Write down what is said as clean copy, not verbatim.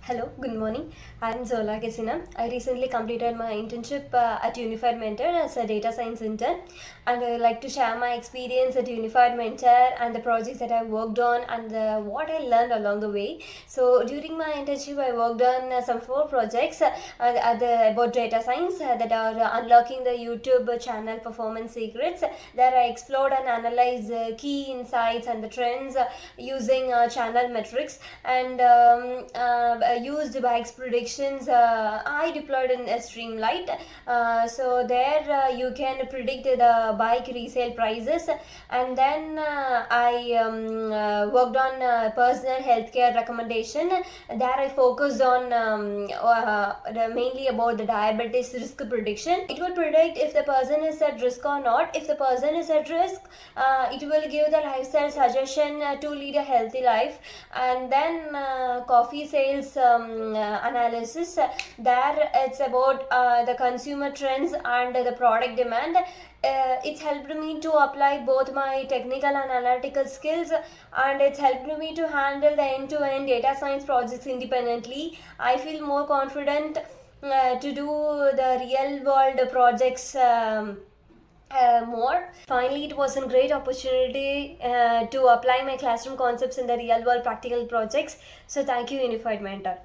Hello, good morning. I'm JOLA KESEENA. I recently completed my internship at Unifiedmentor as a data science intern, and I would like to share my experience at Unifiedmentor and the projects that I worked on and what I learned along the way. So during my internship, I worked on some 4 projects about data science that are unlocking the YouTube channel performance secrets. There I explored and analyzed key insights and the trends using channel metrics and used bikes predictions. I deployed in a Streamlight. So there you can predict the bike resale prices, and then I worked on personal healthcare recommendation. There I focused on mainly about the diabetes risk prediction. It will predict if the person is at risk or not. If the person is at risk, it will give the lifestyle suggestion to lead a healthy life. And then coffee sales analysis. There it's about the consumer trends and the product demand. It's helped me to apply both my technical and analytical skills, and it's helped me to handle the end-to-end data science projects independently. I feel more confident to do the real world projects more. Finally, it was a great opportunity to apply my classroom concepts in the real world practical projects. So thank you, Unifiedmentor.